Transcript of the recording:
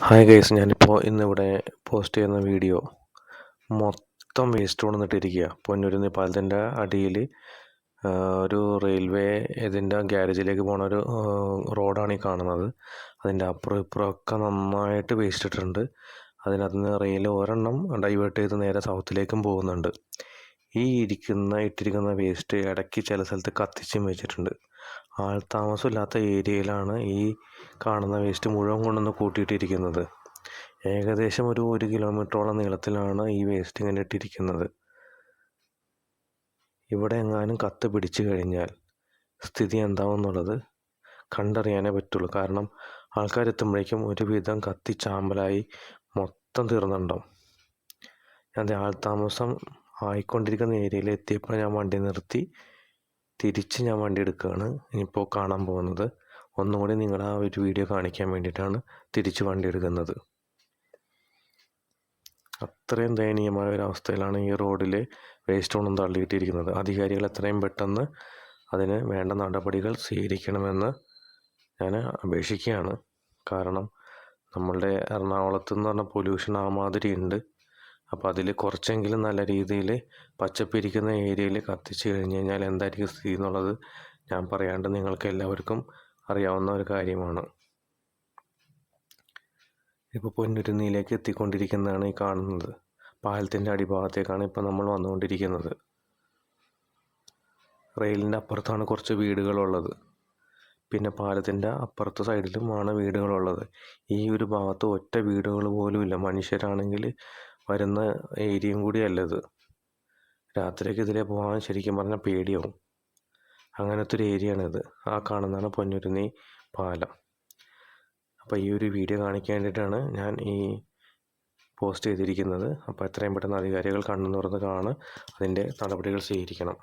Hi guys, ഞാനിപ്പോൾ ഇന്നിവിടെ post ചെയ്യുന്ന വീഡിയോ മൊത്തം വേസ്റ്റ് കൊണ്ടുവന്നിട്ടിരിക്കുക. പൊന്നുരുന്നി പാലത്തിൻ്റെ അടിയിൽ ഒരു റെയിൽവേ ഇതിൻ്റെ ഗ്യാരേജിലേക്ക് പോണ ഒരു റോഡാണ് ഈ കാണുന്നത്. അതിൻ്റെ അപ്പുറം ഇപ്പുറമൊക്കെ നന്നായിട്ട് വേസ്റ്റ് ഇട്ടിട്ടുണ്ട്. അതിനകത്ത് നിന്ന് റെയിൽ ഒരെണ്ണം ഡൈവേർട്ട് ചെയ്ത് നേരെ സൗത്തിലേക്കും പോകുന്നുണ്ട്. ഈ ഇട്ടിരിക്കുന്ന വേസ്റ്റ് ഇടയ്ക്ക് ചില സ്ഥലത്ത് കത്തിച്ചും വെച്ചിട്ടുണ്ട്. ആൾത്താമസമില്ലാത്ത ഏരിയയിലാണ് ഈ കാണുന്ന വേസ്റ്റ് മുഴുവൻ കൊണ്ടുവന്ന് കൂട്ടിയിട്ടിരിക്കുന്നത്. ഏകദേശം ഒരു 1 കിലോമീറ്ററോളം നീളത്തിലാണ് ഈ വേസ്റ്റ് ഇങ്ങനെ ഇട്ടിരിക്കുന്നത്. ഇവിടെ എങ്ങാനും കത്ത് പിടിച്ചു കഴിഞ്ഞാൽ സ്ഥിതി എന്താണെന്നുള്ളത് കണ്ടറിയാനേ പറ്റുള്ളൂ. കാരണം ആൾക്കാരെത്തുമ്പോഴേക്കും ഒരുവിധം കത്തി ചാമ്പലായി മൊത്തം തീർന്നുണ്ടാവും. ഞാൻ ആൾത്താമസം ആയിക്കൊണ്ടിരിക്കുന്ന ഏരിയയിൽ എത്തിയപ്പോൾ ഞാൻ വണ്ടി നിർത്തി തിരിച്ച് ഞാൻ വണ്ടി എടുക്കുകയാണ്. ഇനിയിപ്പോൾ കാണാൻ പോകുന്നത് ഒന്നും കൂടി നിങ്ങളെ ആ ഒരു വീഡിയോ കാണിക്കാൻ വേണ്ടിയിട്ടാണ് തിരിച്ച് വണ്ടി എടുക്കുന്നത്. അത്രയും ദയനീയമായ ഒരവസ്ഥയിലാണ് ഈ റോഡിൽ വേസ്റ്റ് ഒന്നും തള്ളിയിട്ടിരിക്കുന്നത്. അധികാരികൾ എത്രയും പെട്ടെന്ന് അതിന് വേണ്ട നടപടികൾ സ്വീകരിക്കണമെന്ന് ഞാൻ അപേക്ഷിക്കുകയാണ്. കാരണം നമ്മളുടെ എറണാകുളത്ത് എന്ന് പറഞ്ഞ പൊല്യൂഷൻ ആ മാതിരി ഉണ്ട്. അപ്പോൾ അതിൽ കുറച്ചെങ്കിലും നല്ല രീതിയിൽ പച്ചപ്പിരിക്കുന്ന ഏരിയയിൽ കത്തിച്ച് കഴിഞ്ഞ് കഴിഞ്ഞാൽ എന്തായിരിക്കും സ്ഥിതി എന്നുള്ളത് ഞാൻ പറയാണ്ട് നിങ്ങൾക്ക് എല്ലാവർക്കും അറിയാവുന്ന ഒരു കാര്യമാണ്. ഇപ്പോൾ പൊന്നുരുന്നിയിലേക്ക് എത്തിക്കൊണ്ടിരിക്കുന്നതാണ് ഈ കാണുന്നത്. പാലത്തിൻ്റെ അടിഭാഗത്തേക്കാണ് ഇപ്പോൾ നമ്മൾ വന്നുകൊണ്ടിരിക്കുന്നത്. റെയിലിൻ്റെ അപ്പുറത്താണ് കുറച്ച് വീടുകളുള്ളത്. പിന്നെ പാലത്തിൻ്റെ അപ്പുറത്തെ സൈഡിലുമാണ് വീടുകളുള്ളത്. ഈ ഒരു ഭാഗത്ത് ഒറ്റ വീടുകൾ പോലും ഇല്ല. മനുഷ്യരാണെങ്കിൽ വരുന്ന ഏരിയയും കൂടിയല്ല ഇത്. രാത്രിയൊക്കെ ഇതിലെ പോകാൻ ശരിക്കും പറഞ്ഞാൽ പേടിയാവും. അങ്ങനത്തെ ഒരു ഏരിയയാണിത്. ആ കാണുന്നതാണ് പൊന്നുരുന്നി പാലം. അപ്പോൾ ഈ ഒരു വീഡിയോ കാണിക്കാൻ വേണ്ടിയിട്ടാണ് ഞാൻ ഈ പോസ്റ്റ് ചെയ്തിരിക്കുന്നത്. അപ്പോൾ എത്രയും പെട്ടെന്ന് അധികാരികൾ കണ്ണു തുറന്ന് അതിൻ്റെ നടപടികൾ സ്വീകരിക്കണം.